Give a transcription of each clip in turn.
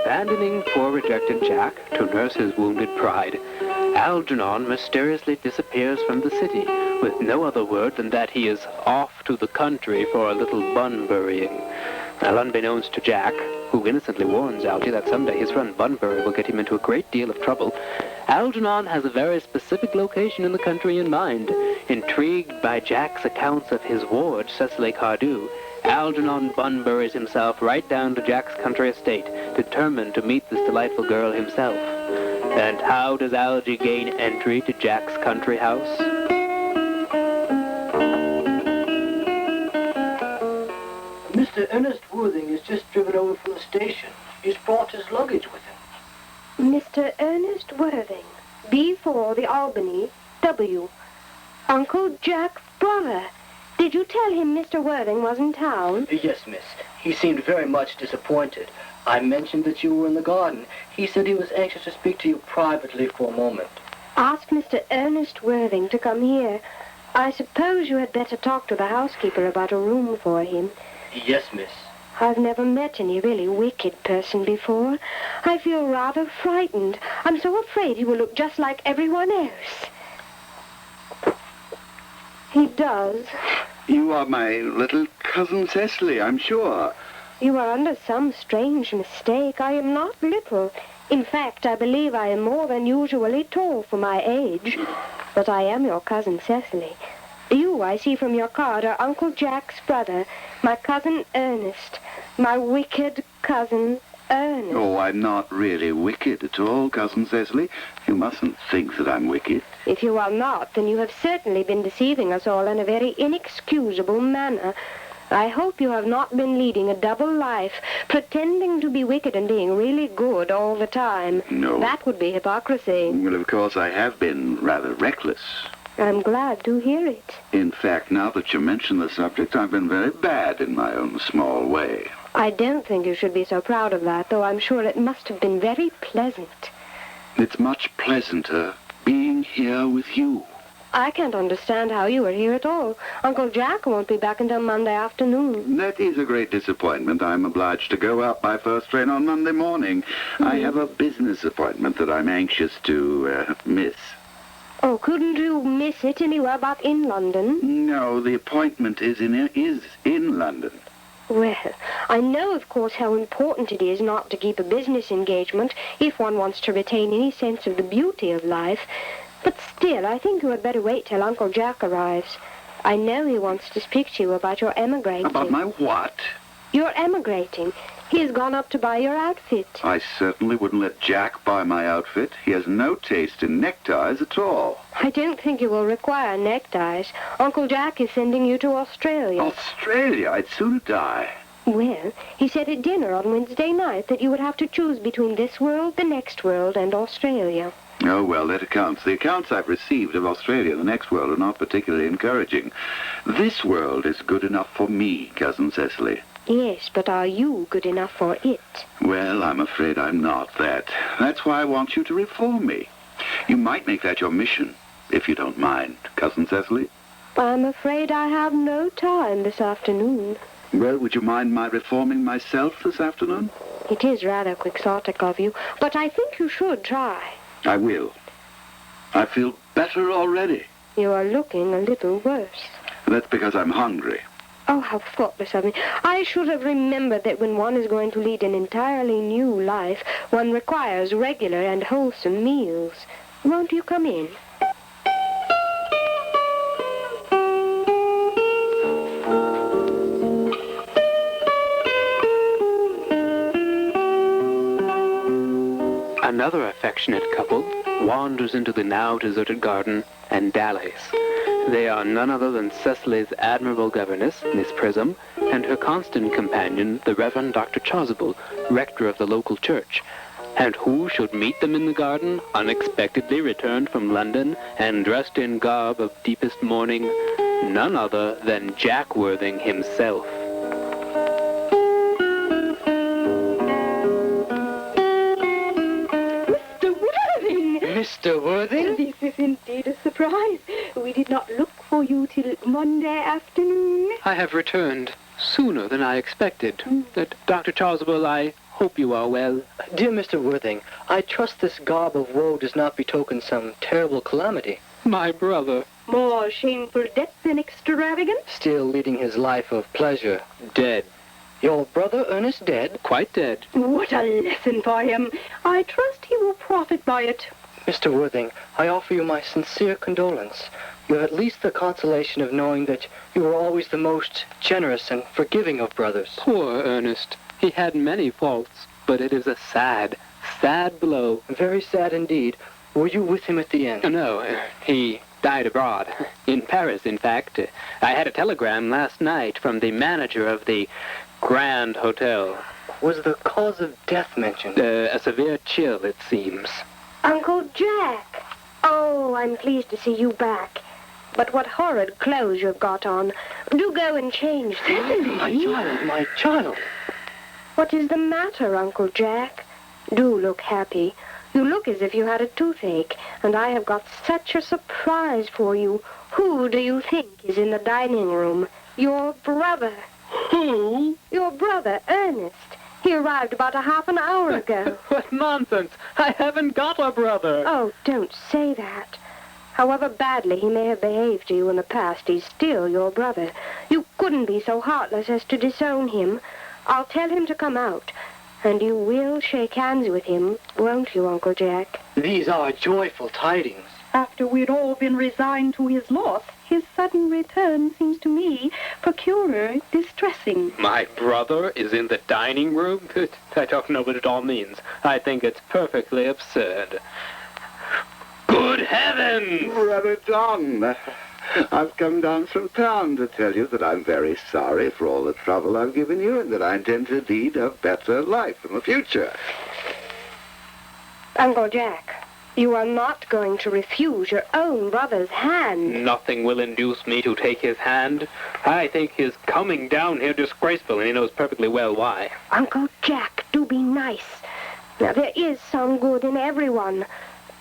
Abandoning poor rejected Jack to nurse his wounded pride, Algernon mysteriously disappears from the city, with no other word than that he is off to the country for a little bun-burying. Now, unbeknownst to Jack, who innocently warns Algy that someday his friend Bunbury will get him into a great deal of trouble, Algernon has a very specific location in the country in mind. Intrigued by Jack's accounts of his ward, Cecily Cardew, Algernon Bunburies himself right down to Jack's country estate, determined to meet this delightful girl himself. And how does Algy gain entry to Jack's country house? Mr. Ernest Worthing has just driven over from the station. He's brought his luggage with him. Mr. Ernest Worthing, B4, the Albany, W. Uncle Jack's brother. Did you tell him Mr. Worthing was in town? Yes, miss. He seemed very much disappointed. I mentioned that you were in the garden. He said he was anxious to speak to you privately for a moment. Ask Mr. Ernest Worthing to come here. I suppose you had better talk to the housekeeper about a room for him. Yes, miss. I've never met any really wicked person before. I feel rather frightened. I'm so afraid he will look just like everyone else. He does. You are my little cousin Cecily, I'm sure. You are under some strange mistake. I am not little. In fact, I believe I am more than usually tall for my age. But I am your cousin Cecily. You, I see from your card, are Uncle Jack's brother, my cousin Ernest, my wicked cousin Ernest. Oh, I'm not really wicked at all, Cousin Cecily. You mustn't think that I'm wicked. If you are not, then you have certainly been deceiving us all in a very inexcusable manner. I hope you have not been leading a double life, pretending to be wicked and being really good all the time. No. That would be hypocrisy. Well, of course, I have been rather reckless. I'm glad to hear it. In fact, now that you mention the subject, I've been very bad in my own small way. I don't think you should be so proud of that, though I'm sure it must have been very pleasant. It's much pleasanter being here with you. I can't understand how you are here at all. Uncle Jack won't be back until Monday afternoon. That is a great disappointment. I'm obliged to go out by first train on Monday morning. I have a business appointment that I'm anxious to miss. Oh, couldn't you miss it anywhere but in London? No, the appointment is in London. Well, I know, of course, how important it is not to keep a business engagement if one wants to retain any sense of the beauty of life. But still, I think you had better wait till Uncle Jack arrives. I know he wants to speak to you about your emigrating. About my what? Your emigrating. He has gone up to buy your outfit. I certainly wouldn't let Jack buy my outfit. He has no taste in neckties at all. I don't think you will require neckties. Uncle Jack is sending you to Australia. Australia? I'd sooner die. Well, he said at dinner on Wednesday night that you would have to choose between this world, the next world, and Australia. Oh, well, that accounts. The accounts I've received of Australia, the next world, are not particularly encouraging. This world is good enough for me, Cousin Cecily. Yes, but are you good enough for it? Well, I'm afraid I'm not that. That's why I want you to reform me. You might make that your mission, if you don't mind, Cousin Cecily. I'm afraid I have no time this afternoon. Well, would you mind my reforming myself this afternoon? It is rather quixotic of you, but I think you should try. I will. I feel better already. You are looking a little worse. That's because I'm hungry. Oh, how thoughtless of me. I should have remembered that when one is going to lead an entirely new life, one requires regular and wholesome meals. Won't you come in? Another affectionate couple wanders into the now deserted garden and dallies. They are none other than Cecily's admirable governess, Miss Prism, and her constant companion, the Reverend Dr. Chasuble, rector of the local church. And who should meet them in the garden, unexpectedly returned from London and dressed in garb of deepest mourning? None other than Jack Worthing himself. Mr. Worthing? This is indeed a surprise. We did not look for you till Monday afternoon. I have returned sooner than I expected. Dr. Chasuble, I hope you are well. Dear Mr. Worthing, I trust this garb of woe does not betoken some terrible calamity. My brother. More shameful death than extravagant? Still leading his life of pleasure. Dead. Your brother Ernest dead? Quite dead. What a lesson for him. I trust he will profit by it. Mr. Worthing, I offer you my sincere condolence. You have at least the consolation of knowing that you were always the most generous and forgiving of brothers. Poor Ernest. He had many faults, but it is a sad, sad blow. Very sad indeed. Were you with him at the end? No, he died abroad. In Paris, in fact. I had a telegram last night from the manager of the Grand Hotel. Was the cause of death mentioned? A severe chill, it seems. Uncle Jack! Oh, I'm pleased to see you back. But what horrid clothes you've got on. Do go and change them. My child. What is the matter, Uncle Jack? Do look happy. You look as if you had a toothache, and I have got such a surprise for you. Who do you think is in the dining room? Your brother. Who? Your brother, Ernest. He arrived about a half an hour ago. What nonsense! I haven't got a brother! Oh, don't say that. However badly he may have behaved to you in the past, he's still your brother. You couldn't be so heartless as to disown him. I'll tell him to come out. And you will shake hands with him, won't you, Uncle Jack? These are joyful tidings. After we'd all been resigned to his loss, his sudden return seems to me peculiar distressing. My brother is in the dining room? I don't know what it all means. I think it's perfectly absurd. Good heavens! Brother John, I've come down from town to tell you that I'm very sorry for all the trouble I've given you and that I intend to lead a better life in the future. Uncle Jack, you are not going to refuse your own brother's hand. Nothing will induce me to take his hand. I think his coming down here disgraceful, and he knows perfectly well why. Uncle Jack, do be nice. Now, there is some good in everyone.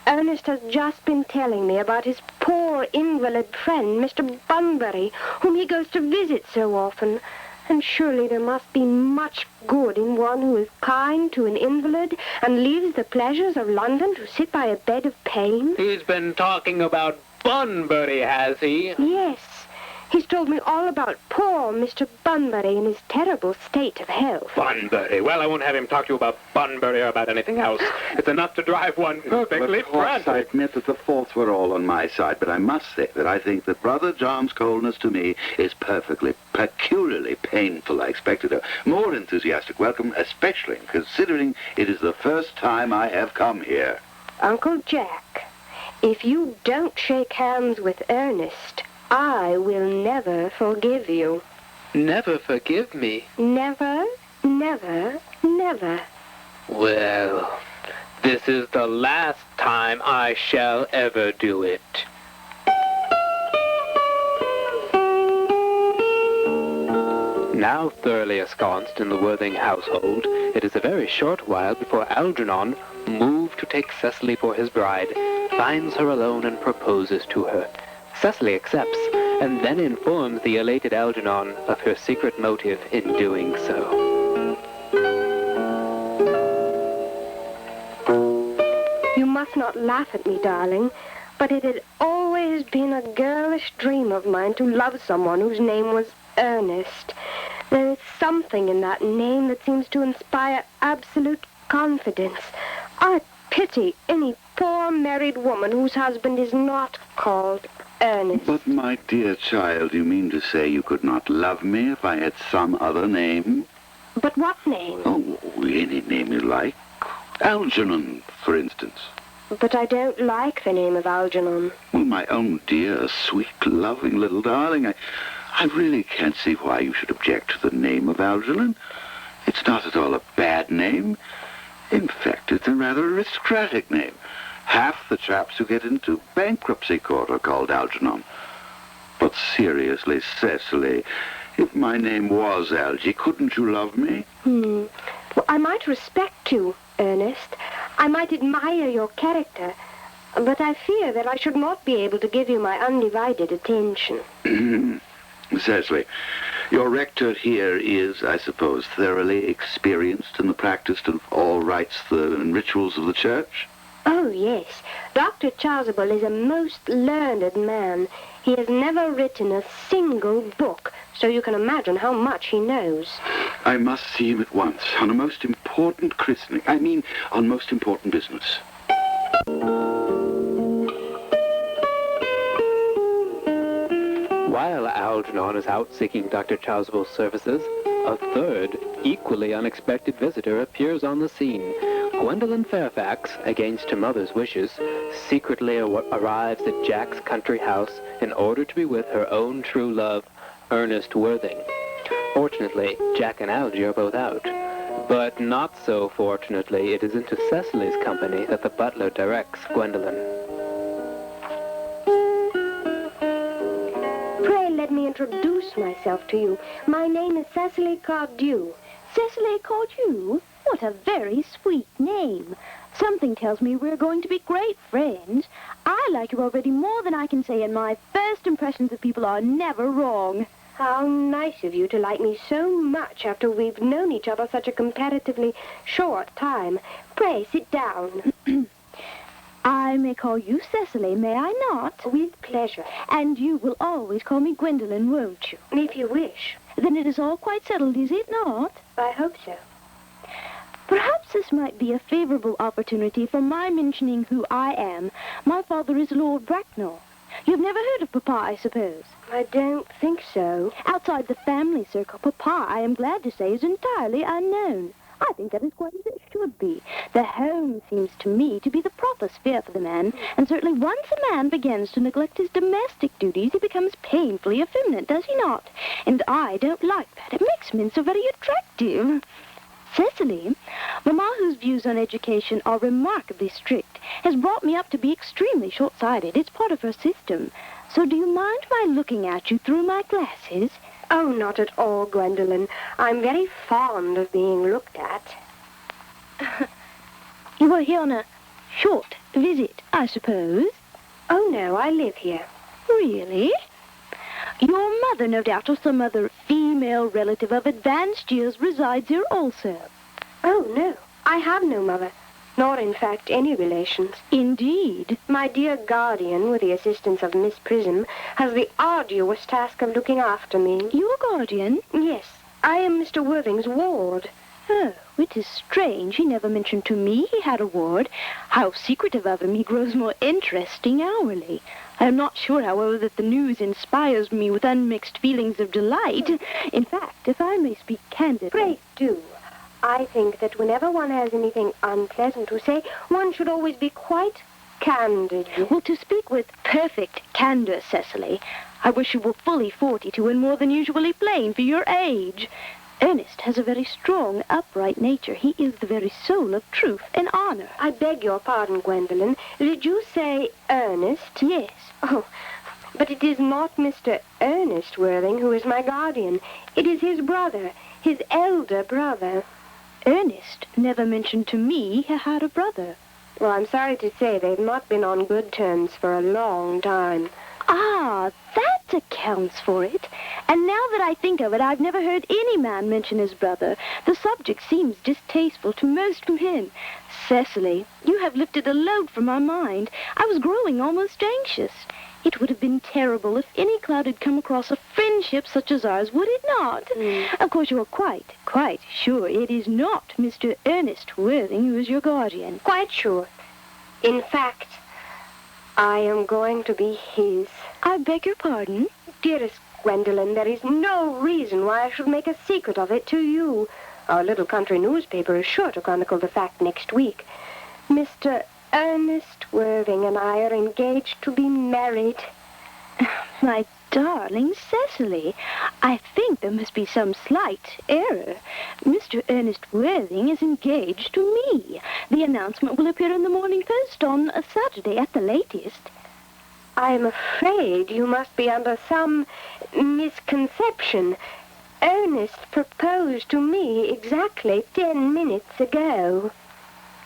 Ernest has just been telling me about his poor invalid friend, Mr. Bunbury, whom he goes to visit so often. And surely there must be much good in one who is kind to an invalid and leaves the pleasures of London to sit by a bed of pain. He's been talking about Bunbury, has he? Yes. He's told me all about poor Mr. Bunbury and his terrible state of health. Bunbury. Well, I won't have him talk to you about Bunbury or about anything else. It's enough to drive one perfectly Of course, I frantic. admit that the faults were all on my side, but I must say that I think that Brother John's coldness to me is peculiarly painful. I expected a more enthusiastic welcome, especially considering it is the first time I have come here. Uncle Jack, if you don't shake hands with Ernest, I will never forgive you. Never forgive me. Never, never, never. Well, this is the last time I shall ever do it. Now thoroughly ensconced in the Worthing household, it is a very short while before Algernon, moved to take Cecily for his bride, finds her alone and proposes to her. Cecily accepts, and then informs the elated Algernon of her secret motive in doing so. You must not laugh at me, darling, but it had always been a girlish dream of mine to love someone whose name was Earnest. There is something in that name that seems to inspire absolute confidence. I pity any poor married woman whose husband is not called Ernest. But, my dear child, you mean to say you could not love me if I had some other name? But what name? Oh, any name you like. Algernon, for instance. But I don't like the name of Algernon. Well, my own dear, sweet, loving little darling, I really can't see why you should object to the name of Algernon. It's not at all a bad name. In fact, it's a rather aristocratic name. Half the chaps who get into bankruptcy court are called Algernon. But seriously, Cecily, if my name was Algy, couldn't you love me? Well, I might respect you, Ernest. I might admire your character. But I fear that I should not be able to give you my undivided attention. Cecily, Your rector here is, I suppose, thoroughly experienced in the practice of all rites and rituals of the church? Oh, yes. Dr. Chasuble is a most learned man. He has never written a single book, so you can imagine how much he knows. I must see him at once, on a most important christening. I mean, on most important business. While Algernon is out seeking Dr. Chasuble's services, a third, equally unexpected visitor appears on the scene. Gwendolen Fairfax, against her mother's wishes, secretly arrives at Jack's country house in order to be with her own true love, Ernest Worthing. Fortunately, Jack and Algy are both out. But not so fortunately, it is into Cecily's company that the butler directs Gwendolen. Pray let me introduce myself to you. My name is Cecily Cardew. Cecily Cardew? What a very sweet name. Something tells me we're going to be great friends. I like you already more than I can say, and my first impressions of people are never wrong. How nice of you to like me so much after we've known each other such a comparatively short time. Pray, sit down. I may call you Cecily, may I not? With pleasure. And you will always call me Gwendolen, won't you? If you wish. Then it is all quite settled, is it not? I hope so. Perhaps this might be a favorable opportunity for my mentioning who I am. My father is Lord Bracknell. You've never heard of Papa, I suppose? I don't think so. Outside the family circle, Papa, I am glad to say, is entirely unknown. I think that is quite as it should be. The home seems to me to be the proper sphere for the man, and certainly once a man begins to neglect his domestic duties, he becomes painfully effeminate, does he not? And I don't like that. It makes men so very attractive. Cecily, Mamma, whose views on education are remarkably strict, has brought me up to be extremely short-sighted. It's part of her system. So do you mind my looking at you through my glasses? Oh, not at all, Gwendolen. I'm very fond of being looked at. You are here on a short visit, I suppose? Oh, no, I live here. Really? Your mother, no doubt, or some other female relative of advanced years resides here also. Oh, no, I have no mother, nor, in fact, any relations. Indeed. My dear guardian, with the assistance of Miss Prism, has the arduous task of looking after me. Your guardian? Yes, I am Mr. Worthing's ward. Oh, it is strange. He never mentioned to me he had a ward. How secretive of him. He grows more interesting hourly. I am not sure, however, that the news inspires me with unmixed feelings of delight. In fact, if I may speak candidly... Pray do. I think that whenever one has anything unpleasant to say, one should always be quite candid. Well, to speak with perfect candor, Cecily, I wish you were fully 42 and more than usually plain for your age. Ernest has a very strong, upright nature. He is the very soul of truth and honor. I beg your pardon, Gwendolen. Did you say Ernest? Yes. Oh, but it is not Mr. Ernest Worthing who is my guardian. It is his brother, his elder brother. Ernest never mentioned to me he had a brother. Well, I'm sorry to say they've not been on good terms for a long time. Ah, that accounts for it. And now that I think of it, I've never heard any man mention his brother. The subject seems distasteful to most men. Cecily, you have lifted a load from my mind. I was growing almost anxious. It would have been terrible if any cloud had come across a friendship such as ours, would it not? Of course, you are quite sure it is not Mr. Ernest Worthing who is your guardian. Quite sure. In fact, I am going to be his. I beg your pardon? Dearest Gwendolen, there is no reason why I should make a secret of it to you. Our little country newspaper is sure to chronicle the fact next week. Mr. Ernest Worthing and I are engaged to be married. My darling Cecily, I think there must be some slight error. Mr. Ernest Worthing is engaged to me. The announcement will appear in the Morning Post on a Saturday at the latest. I'm afraid you must be under some misconception. Ernest proposed to me exactly 10 minutes ago.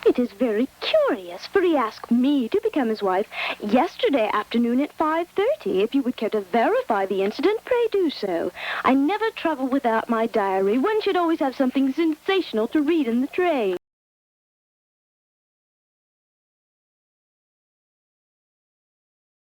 It is very curious, for he asked me to become his wife yesterday afternoon at 5:30. If you would care to verify the incident, pray do so. I never travel without my diary. One should always have something sensational to read in the train.